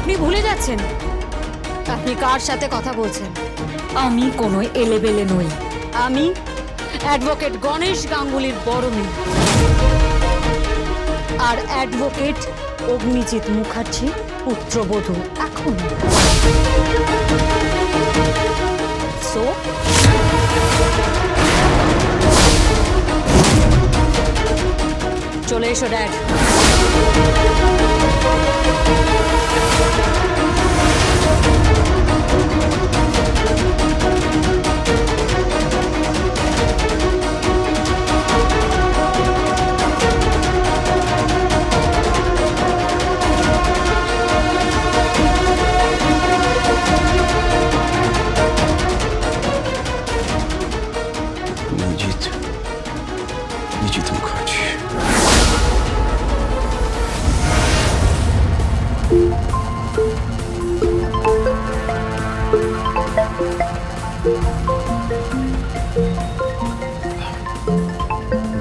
আপনি ভুলে যাচ্ছেন আপনি কার সাথে কথা বলছেন। আমি কোনো এলেবেলে নই। আমি অ্যাডভোকেট গণেশ গাঙ্গুলির বড় মেয়ে আর অ্যাডভোকেট অগ্নিজিৎ মুখার্জি পুত্রবধূ। এখন সো চলে এসো ড্যাড। অগ্নিজিৎ মুখার্জি।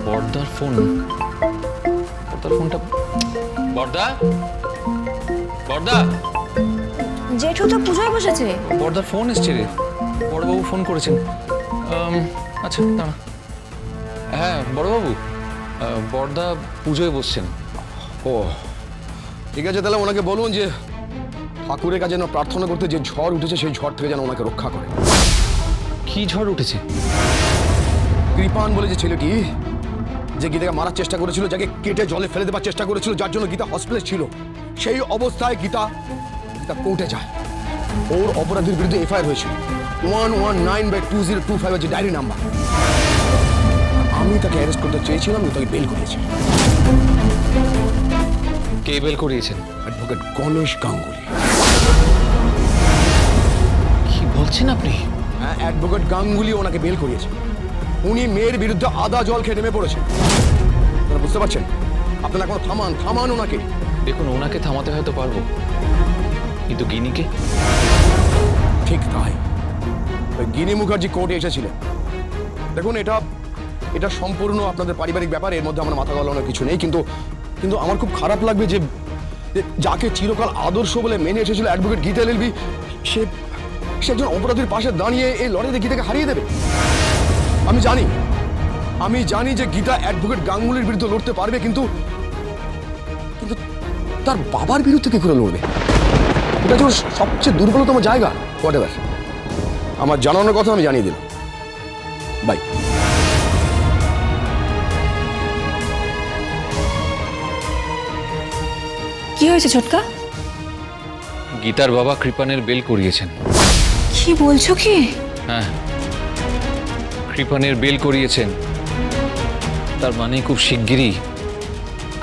বর্দার ফোনটা বর্দা জেঠু তো পুজোয় বসেছে। বর্দার ফোন এসছে রে। বড়বাবু ফোন করেছেন। আচ্ছা দাঁড়া। হ্যাঁ বড়বাবু, বর্দা পুজোয় বসছেন। ও ঠিক আছে, তাহলে ওনাকে বলুন যে ঠাকুরের কাছে যেন প্রার্থনা করতে, যে ঝড় উঠেছে সেই ঝড় থেকে যেন ওনাকে রক্ষা করে। কি ঝড় উঠেছে? কৃপান বলে যে ছেলেটি যে গীতাকে মারার চেষ্টা করেছিল, যাকে কেটে জলে ফেলে দেওয়ার চেষ্টা করেছিল, যার জন্য গীতা হসপিটালে ছিল, সেই অবস্থায় গীতা কোর্টে যায়। ওর অপরাধীর বিরুদ্ধে এফআইআর হয়েছিল 119/2025 যে ডায়েরি নাম্বার। আমি তাকে অ্যারেস্ট করতে চেয়েছিলাম, তাকে বেল করিয়েছি। কে বেল করিয়েছেন? অ্যাডভোকেট গণেশ গাঙ্গুলি। কি বলছেন আপনি? হ্যাঁ, অ্যাডভোকেট গাঙ্গুলি ওনাকে বেল করিয়েছে। উনি মেয়ের বিরুদ্ধে আদা জল খেয়ে নেমে পড়েছেন। আপনারা বুঝতে পারছেন? আপনারা এখন থামান ওনাকে। দেখুন, ওনাকে থামাতে হয়তো পারবো, কিন্তু গিনিকে? ঠিক তাই। ওই গিনি মুখার্জি কোর্টে এসেছিলেন। দেখুন, এটা সম্পূর্ণ আপনাদের পারিবারিক ব্যাপার, এর মধ্যে আমার মাথা গলানোর কিছু নেই, কিন্তু আমার খুব খারাপ লাগবে যে যাকে চিরকাল আদর্শ বলে মেনে এসেছিল অ্যাডভোকেট গীতা এলএলবি, সে একজন অপরাধীর পাশে দাঁড়িয়ে এই লড়াইতে গীতাকে হারিয়ে দেবে। আমি জানি যে গীতা অ্যাডভোকেট গাঙ্গুলির বিরুদ্ধে লড়তে পারবে, কিন্তু তার বাবার বিরুদ্ধে কি করে লড়বে? এটা যে সবচেয়ে দুর্বলতম জায়গা। হোয়াটএভার, আমার জানানোর কথা আমি জানিয়ে দিলাম। বাই। কি হয়েছে ছোটকা? গীতার বাবা কৃপানের বেল করিয়েছেন। কি বলছো কি? হ্যাঁ, কৃপানের বেল করিয়েছেন। তার মানে খুব শিগগিরই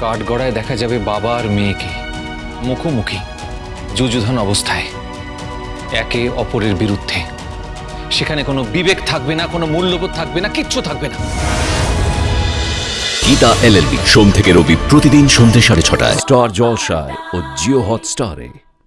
কাঠগড়ায় দেখা যাবে বাবা আর মেয়েকে মুখোমুখি যুযুধান অবস্থায়, একে অপরের বিরুদ্ধে। সেখানে কোনো বিবেক থাকবে না, কোনো মূল্যবোধ থাকবে না, কিচ্ছু থাকবে না। গীতা এলএলবি সোম থেকে রবি প্রতিদিন সন্ধ্যে 6:30 স্টার জলসায় ও জিও হটস্টারে।